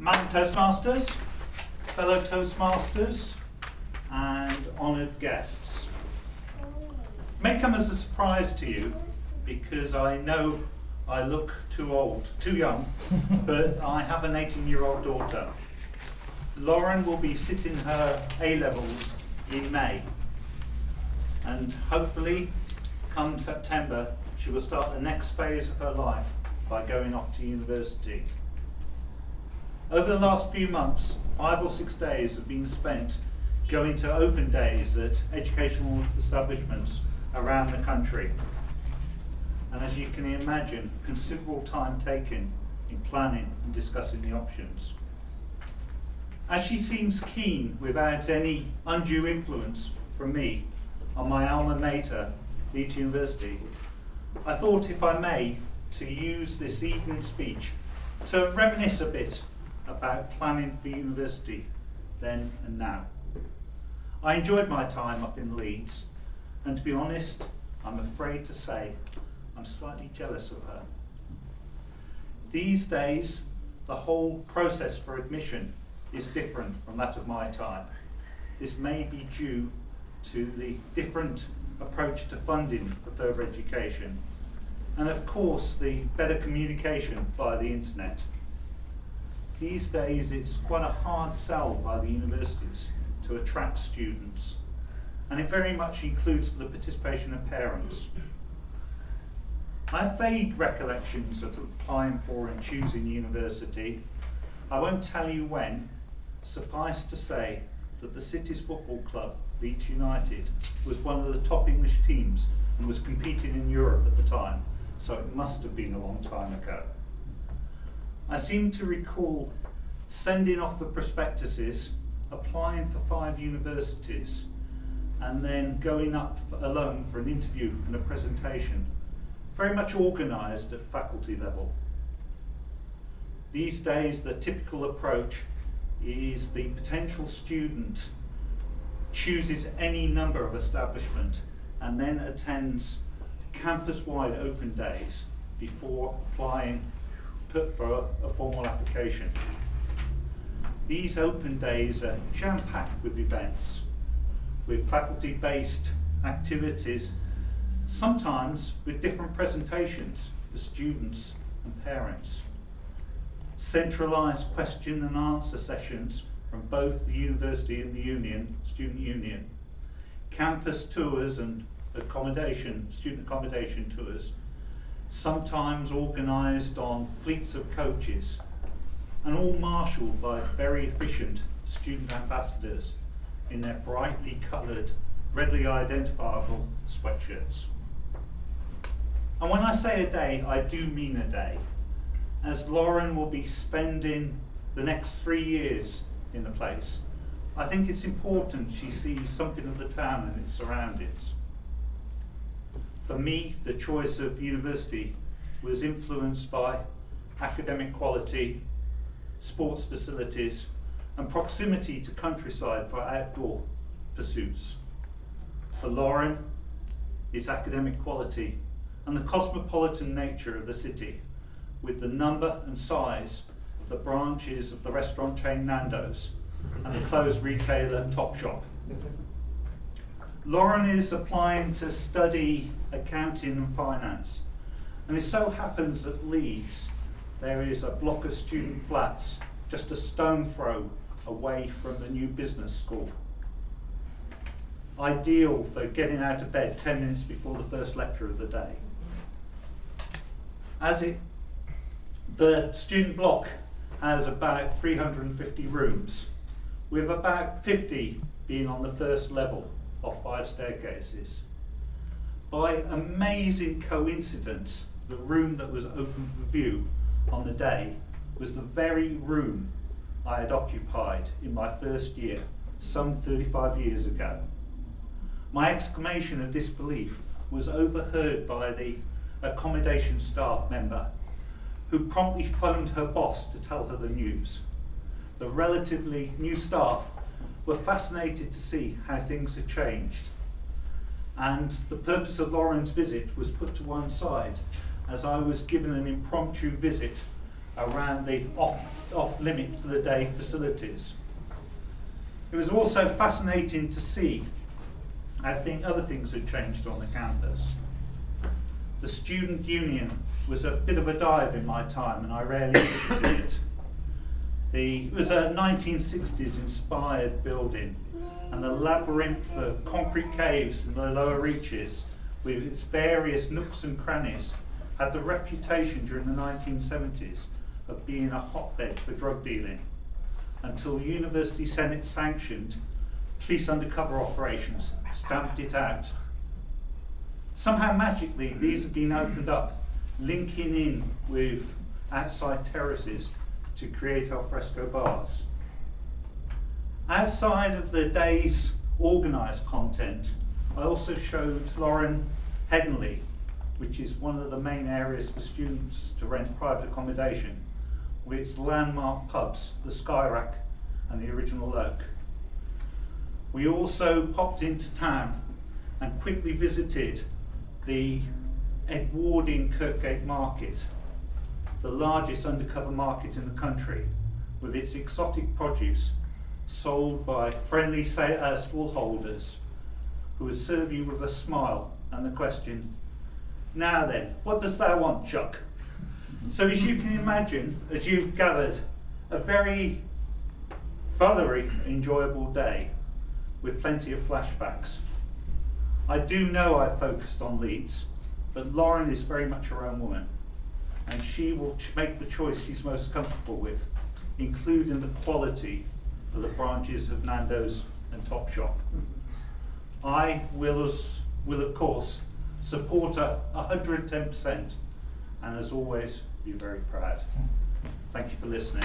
Madam Toastmasters, fellow Toastmasters, and honoured guests. It may come as a surprise to you because I know I look too young, but I have an 18-year-old daughter. Lauren will be sitting her A-levels in May, and hopefully come September she will start the next phase of her life by going off to university. Over the last few months, 5 or 6 days have been spent going to open days at educational establishments around the country. And as you can imagine, considerable time taken in planning and discussing the options. As she seems keen, without any undue influence from me, on my alma mater, Leeds University, I thought, if I may, to use this evening's speech to reminisce a bit about planning for university then and now. I enjoyed my time up in Leeds, and to be honest, I'm afraid to say I'm slightly jealous of her. These days, the whole process for admission is different from that of my time. This may be due to the different approach to funding for further education, and of course the better communication via the internet. These days it's quite a hard sell by the universities to attract students, and it very much includes the participation of parents. I have vague recollections of applying for and choosing university. I won't tell you when. Suffice to say that the city's football club, Leeds United, was one of the top English teams and was competing in Europe at the time, so it must have been a long time ago. I seem to recall sending off the prospectuses, applying for 5 universities, and then going up alone for an interview and a presentation, very much organised at faculty level. These days the typical approach is the potential student chooses any number of establishment and then attends campus-wide open days before applying for a formal application. These open days are jam-packed with events, with faculty-based activities, sometimes with different presentations for students and parents. Centralised question and answer sessions from both the university and the union, student union, campus tours and student accommodation tours, sometimes organised on fleets of coaches, and all marshalled by very efficient student ambassadors in their brightly coloured, readily identifiable sweatshirts. And when I say a day, I do mean a day, as Lauren will be spending the next 3 years in the place. I think it's important she sees something of the town and its surroundings. For me, the choice of university was influenced by academic quality, sports facilities, and proximity to countryside for outdoor pursuits. For Lauren, it's academic quality and the cosmopolitan nature of the city, with the number and size of the branches of the restaurant chain Nando's and the clothes retailer Topshop. Lauren is applying to study accounting and finance, and it so happens at Leeds there is a block of student flats just a stone throw away from the new business school. Ideal for getting out of bed 10 minutes before the first lecture of the day. The student block has about 350 rooms, with about 50 being on the first level of 5 staircases. By amazing coincidence, the room that was open for view on the day was the very room I had occupied in my first year, some 35 years ago. My exclamation of disbelief was overheard by the accommodation staff member, who promptly phoned her boss to tell her the news. The relatively new staff were fascinated to see how things had changed, and the purpose of Lauren's visit was put to one side as I was given an impromptu visit around the off limit for the day facilities. It was also fascinating to see how other things had changed on the campus. The student union was a bit of a dive in my time, and I rarely visited it. It was a 1960s inspired building, and the labyrinth of concrete caves in the lower reaches with its various nooks and crannies had the reputation during the 1970s of being a hotbed for drug dealing, until the University Senate sanctioned police undercover operations stamped it out. Somehow magically these have been opened up, linking in with outside terraces to create alfresco bars. Outside of the day's organised content, I also showed Lauren Headingley, which is one of the main areas for students to rent private accommodation, with its landmark pubs, the Skyrack and the Original Oak. We also popped into town and quickly visited the Edwardian Kirkgate Market, the largest undercover market in the country, with its exotic produce sold by friendly stallholders who would serve you with a smile and the question, "Now then, what does thou want, Chuck?" So as you can imagine, as you've gathered, a very thoroughly enjoyable day with plenty of flashbacks. I do know I've focused on Leeds, but Lauren is very much her own woman, and she will make the choice she's most comfortable with, including the quality of the branches of Nando's and Topshop. I will of course support her 110%, and as always be very proud. Thank you for listening.